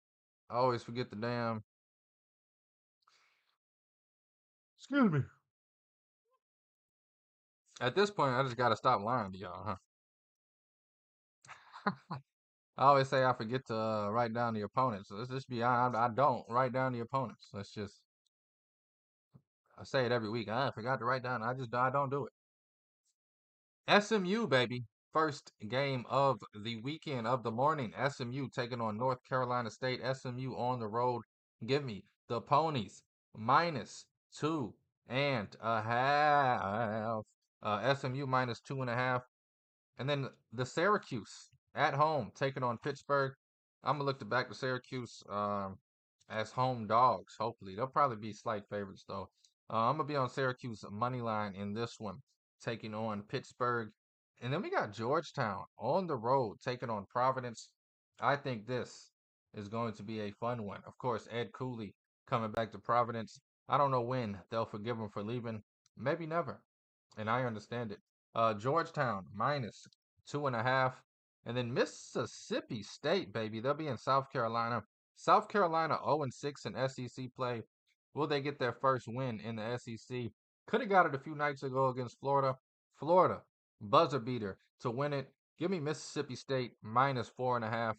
I always forget the damn. Excuse me. At this point, I just gotta stop lying to y'all, huh? I always say I forget to write down the opponents. So let's just be honest. I don't write down the opponents. I say it every week. I forgot to write down. I don't do it. SMU, baby. First game of the weekend of the morning. SMU taking on North Carolina State. SMU on the road. Give me the ponies minus 2.5. SMU minus 2.5. And then the Syracuse at home taking on Pittsburgh. I'm gonna look to back to Syracuse as home dogs. Hopefully, they'll probably be slight favorites though. I'm gonna be on Syracuse money line in this one, taking on Pittsburgh. And then we got Georgetown on the road taking on Providence. I think this is going to be a fun one. Of course, Ed Cooley coming back to Providence. I don't know when they'll forgive him for leaving. Maybe never. And I understand it. Georgetown minus 2.5. And then Mississippi State, baby. They'll be in South Carolina. South Carolina 0-6 in SEC play. Will they get their first win in the SEC? Could have got it a few nights ago against Florida. Florida, buzzer beater to win it. Give me Mississippi State minus 4.5,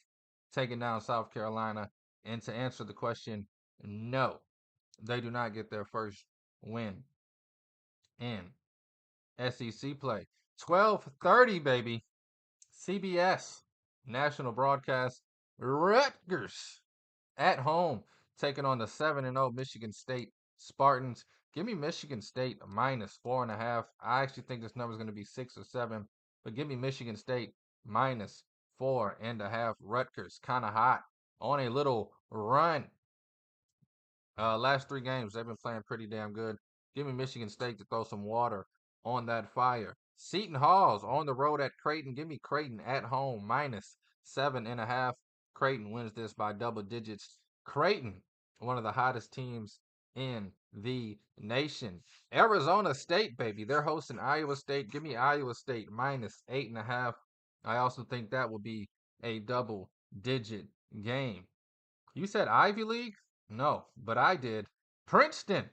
taking down South Carolina. And to answer the question, no, they do not get their first win in SEC play. 12:30, baby. CBS, national broadcast. Rutgers at home taking on the 7-0 Michigan State Spartans. Give me Michigan State minus 4.5. I actually think this number is going to be 6 or 7, but give me Michigan State minus 4.5. Rutgers kind of hot on a little run. Last 3 games, they've been playing pretty damn good. Give me Michigan State to throw some water on that fire. Seton Hall's on the road at Creighton. Give me Creighton at home minus 7.5. Creighton wins this by double digits. Creighton, one of the hottest teams in the nation. Arizona State, baby. They're hosting Iowa State. Give me Iowa State minus 8.5. I also think that will be a double digit game. You said Ivy League? No, but I did. Princeton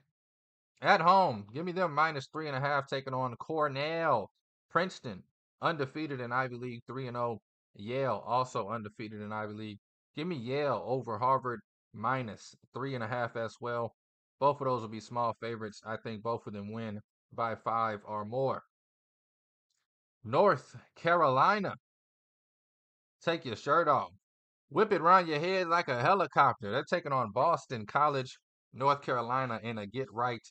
at home. Give me them minus 3.5 taking on Cornell. Princeton undefeated in Ivy League 3-0. Yale also undefeated in Ivy League. Give me Yale over Harvard minus 3.5 as well. Both of those will be small favorites. I think both of them win by 5 or more. North Carolina. Take your shirt off. Whip it around your head like a helicopter. They're taking on Boston College, North Carolina in a get right,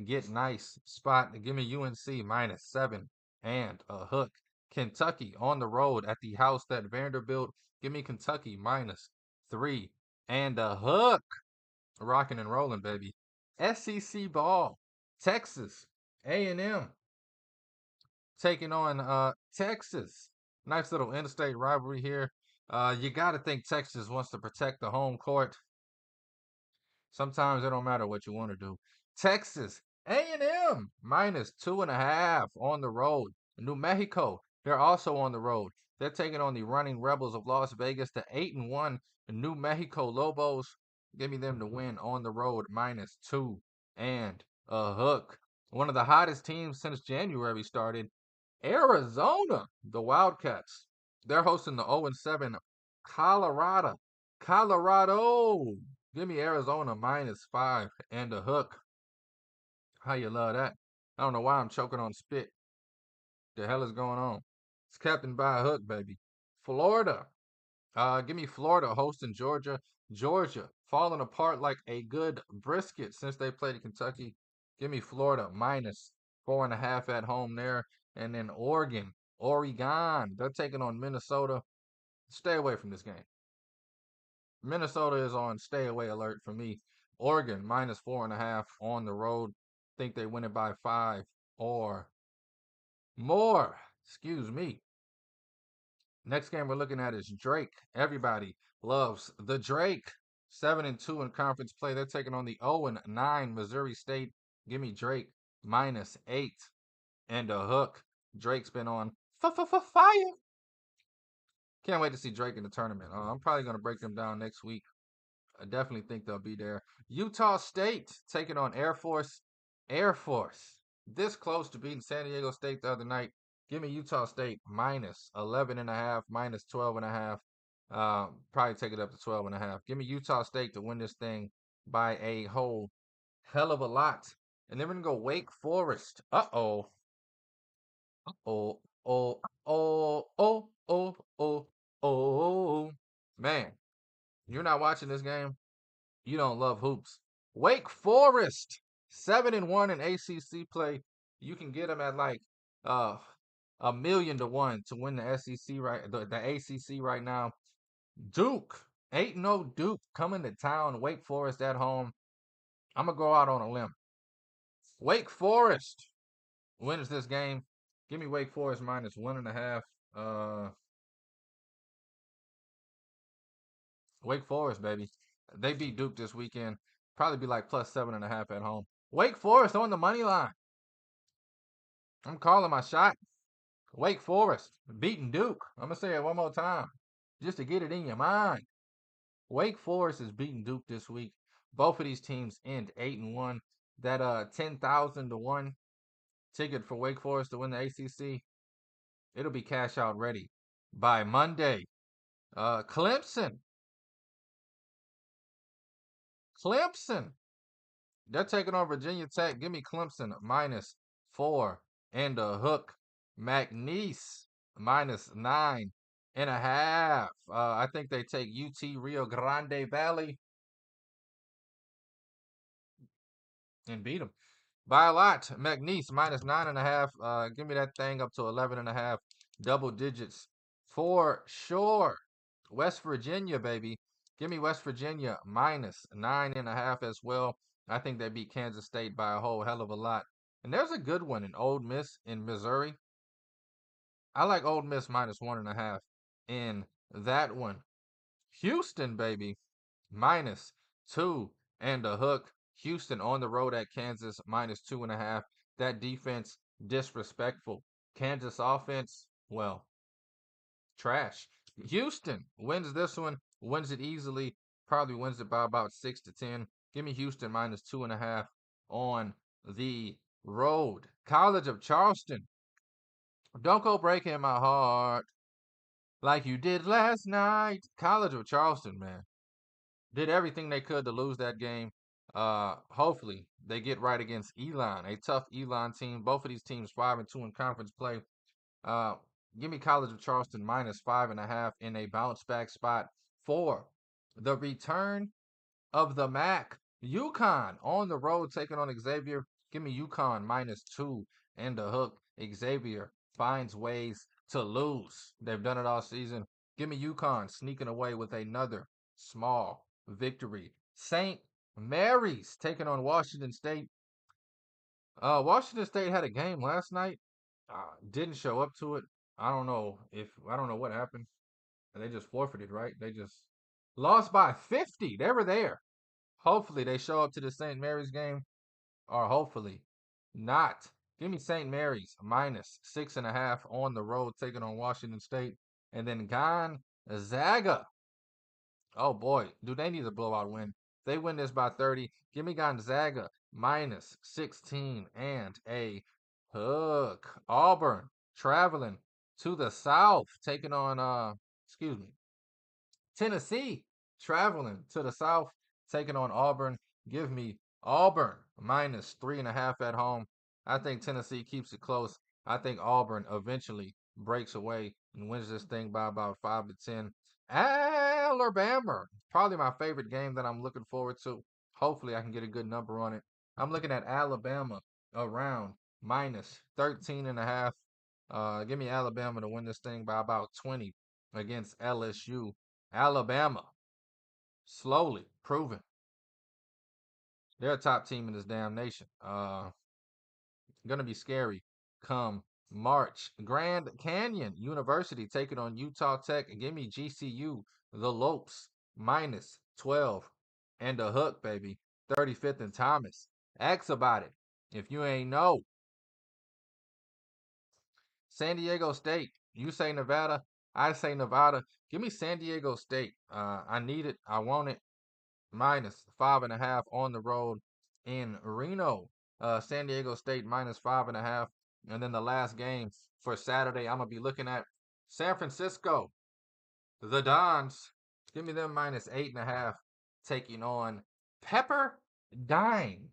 get nice spot. Give me UNC minus 7 and a hook. Kentucky on the road at the house that Vanderbilt. Give me Kentucky minus 3 and a hook. Rocking and rolling, baby. SEC ball. Texas A&M taking on Texas. Nice little interstate rivalry here. You got to think Texas wants to protect the home court. Sometimes it don't matter what you want to do. Texas A&M minus 2.5 on the road. New Mexico, they're also on the road. They're taking on the running Rebels of Las Vegas, the 8-1 New Mexico Lobos. Give me them to win on the road minus 2 and a hook. One of the hottest teams since January started. Arizona, the Wildcats. They're hosting the 0-7 Colorado. Colorado. Give me Arizona minus 5 and a hook. How you love that? I don't know why I'm choking on spit. The hell is going on? It's Captain by a hook, baby. Florida. Give me Florida hosting Georgia. Georgia falling apart like a good brisket since they played Kentucky. Give me Florida minus 4.5 at home there. And then Oregon. Oregon. They're taking on Minnesota. Stay away from this game. Minnesota is on stay away alert for me. Oregon minus 4.5 on the road. Think they win it by 5 or more. Excuse me. Next game we're looking at is Drake. Everybody loves the Drake. 7-2 in conference play. They're taking on the 0-9 Missouri State. Give me Drake minus 8 and a hook. Drake's been on fire. Can't wait to see Drake in the tournament. I'm probably going to break them down next week. I definitely think they'll be there. Utah State taking on Air Force. Air Force. This close to beating San Diego State the other night. Give me Utah State minus 11.5, minus 12.5. Probably take it up to 12.5. Give me Utah State to win this thing by a whole hell of a lot. And then we're gonna go Wake Forest. Uh-oh. Oh, oh, oh, oh, oh, oh, oh. Man, you're not watching this game. You don't love hoops. Wake Forest, 7-1 in ACC play. You can get them at like uh 1,000,000 to 1 to win the SEC the ACC right now. Duke, 8-0 Duke coming to town. Wake Forest at home. I'm gonna go out on a limb. Wake Forest wins this game. Give me Wake Forest minus 1.5. Wake Forest, baby. They beat Duke this weekend. Probably be like plus 7.5 at home. Wake Forest on the money line. I'm calling my shot. Wake Forest beating Duke. I'm gonna say it one more time, just to get it in your mind. Wake Forest is beating Duke this week. Both of these teams end 8-1. That 10,000 to 1 ticket for Wake Forest to win the ACC, it'll be cash out ready by Monday. Clemson. They're taking on Virginia Tech. Give me Clemson minus 4.5. McNeese minus 9.5. I think they take UT Rio Grande Valley and beat them by a lot. McNeese minus 9.5. Give me that thing up to 11.5. Double digits for sure. West Virginia, baby. Give me West Virginia minus 9.5 as well. I think they beat Kansas State by a whole hell of a lot. And there's a good one in Ole Miss in Missouri. I like Ole Miss minus 1.5 in that one. Houston, baby, minus 2.5. Houston on the road at Kansas minus 2.5. That defense disrespectful. Kansas offense, well, trash. Houston wins this one, wins it easily, probably wins it by about 6-10. Give me Houston minus 2.5 on the road. College of Charleston. Don't go breaking my heart like you did last night. College of Charleston, man. Did everything they could to lose that game. Hopefully they get right against Elon, a tough Elon team. Both of these teams 5-2 in conference play. Uh, Give me College of Charleston minus 5.5 in a bounce back spot for the return of the MAC. UConn on the road taking on Xavier. Give me UConn minus 2.5. Xavier finds ways to lose. They've done it all season. Give me UConn sneaking away with another small victory. St. Mary's taking on Washington State. Washington State had a game last night. Didn't show up to it. I don't know what happened. They just forfeited, right? They just lost by 50. They were there. Hopefully they show up to the St. Mary's game, or hopefully not. Give me St. Mary's minus 6.5 on the road, taking on Washington State. And then Gonzaga. Oh boy, do they need a blowout win? They win this by 30. Give me Gonzaga minus 16.5. Auburn traveling to the south, taking on Tennessee traveling to the south, taking on Auburn. Give me Auburn minus 3.5 at home. I think Tennessee keeps it close. I think Auburn eventually breaks away and wins this thing by about 5-10. Alabama, probably my favorite game that I'm looking forward to. Hopefully, I can get a good number on it. I'm looking at Alabama around minus 13.5. Give me Alabama to win this thing by about 20 against LSU. Alabama, slowly proving they're a top team in this damn nation. Gonna be scary come March. Grand Canyon University taking on Utah Tech. Give me GCU, the Lopes, minus 12.5, baby. 35th and Thomas. Ask about it. If you ain't know. San Diego State. You say Nevada. I say Nevada. Give me San Diego State. I need it. I want it. Minus 5.5 on the road in Reno. San Diego State minus 5.5. And then the last game for Saturday, I'm going to be looking at San Francisco, the Dons. Give me them -8.5, taking on Pepperdine.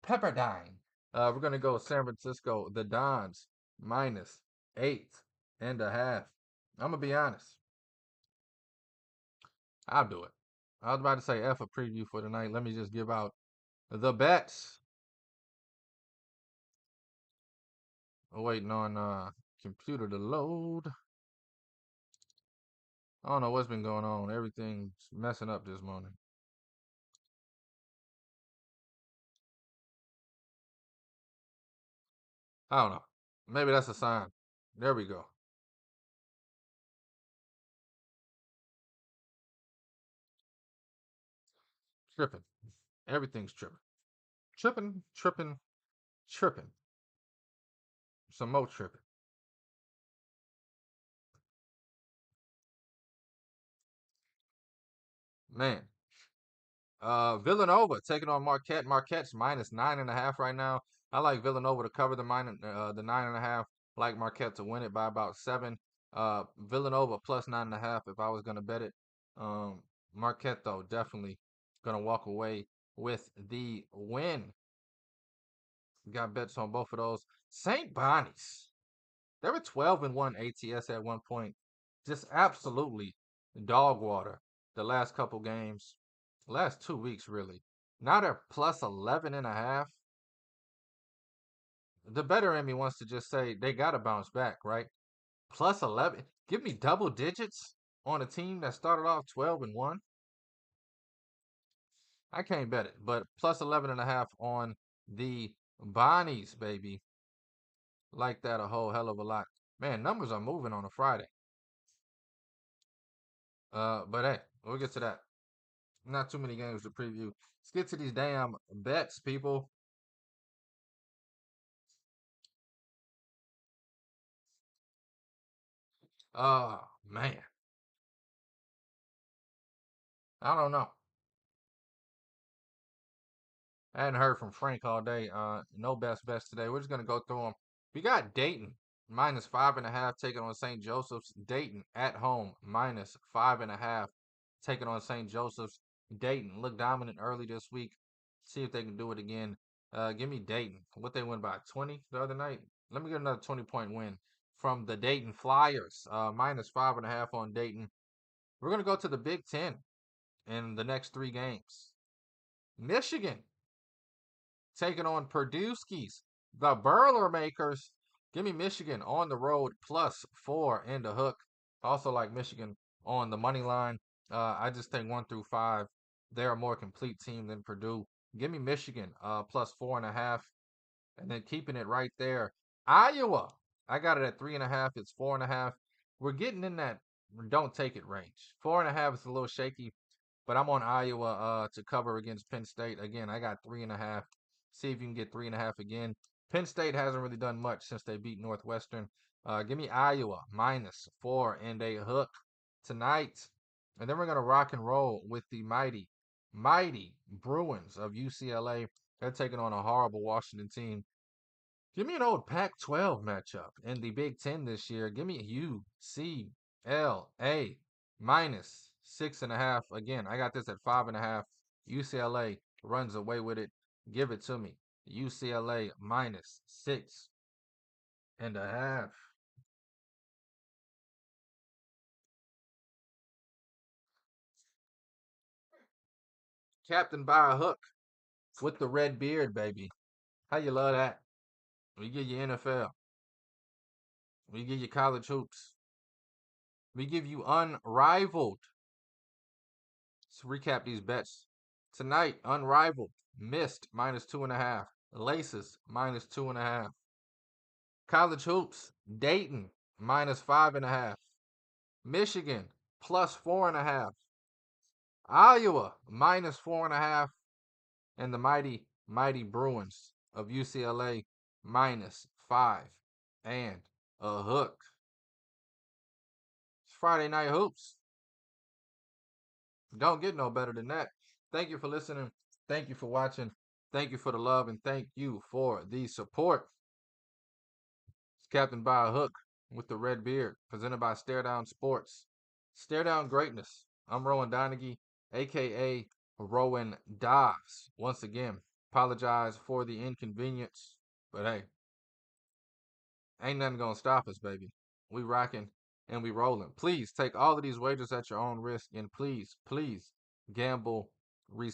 Pepperdine. We're going to go San Francisco, the Dons, -8.5. I'm going to be honest. I'll do it. I was about to say F a preview for tonight. Let me just give out the bets. Waiting on computer to load. I don't know what's been going on. Everything's messing up this morning. I don't know. Maybe that's a sign. There we go. Tripping. Everything's tripping. Tripping, tripping, tripping. Some more tripping. Man. Villanova taking on Marquette. Marquette's -9.5 right now. I like Villanova to cover the 9.5. I like Marquette to win it by about 7. Villanova +9.5 if I was gonna bet it. Marquette though definitely gonna walk away with the win. Got bets on both of those. St. Bonnie's. They were 12-1 ATS at one point. Just absolutely dog water the last couple games. Last 2 weeks, really. Now they're +11.5. The better in me wants to just say they got to bounce back, right? +11. Give me double digits on a team that started off 12-1. I can't bet it, but +11.5 on the Bonnies, baby. Like that a whole hell of a lot. Man, numbers are moving on a Friday. But hey, we'll get to that. Not too many games to preview. Let's get to these damn bets, people. Oh, man. I don't know. I hadn't heard from Frank all day. No best bets today. We're just gonna go through them. We got Dayton -5.5 taking on St. Joseph's. Dayton at home -5.5 taking on St. Joseph's. Dayton looked dominant early this week. See if they can do it again. Give me Dayton. What they win by 20 the other night. Let me get another 20-point win from the Dayton Flyers. -5.5 on Dayton. We're gonna go to the Big Ten in the next 3 games. Michigan taking on Purdue-skis. The Boilermakers. Give me Michigan on the road +4 in the hook. Also like Michigan on the money line. I just think 1 through 5, they're a more complete team than Purdue. Give me Michigan +4.5, and then keeping it right there. Iowa, I got it at 3.5. It's 4.5. We're getting in that don't take it range. 4.5 is a little shaky. But I'm on Iowa to cover against Penn State. Again, I got 3.5. See if you can get 3.5 again. Penn State hasn't really done much since they beat Northwestern. Give me Iowa -4 and a hook tonight. And then we're going to rock and roll with the mighty Bruins of UCLA. They're taking on a horrible Washington team. Give me an old Pac-12 matchup in the Big Ten this year. Give me UCLA -6.5. Again, I got this at 5.5. UCLA runs away with it. Give it to me. UCLA -6.5. Captain by a hook with the red beard, baby. How you love that? We give you NFL. We give you college hoops. We give you unrivaled. Let's recap these bets. Tonight, Unrivaled, Missed -2.5. Laces -2.5. College Hoops, Dayton -5.5. Michigan +4.5. Iowa -4.5. And the mighty Bruins of UCLA -5 and a hook. It's Friday Night Hoops. Don't get no better than that. Thank you for listening. Thank you for watching. Thank you for the love, and thank you for the support. captained by a hook with the red beard, presented by Stare Down Sports. Stare Down Greatness. I'm Rowan Donaghy, aka Rowan Dives. Once again, apologize for the inconvenience, but hey, ain't nothing gonna stop us, baby. We rocking and we rolling. Please take all of these wagers at your own risk, and please, please gamble responsibly.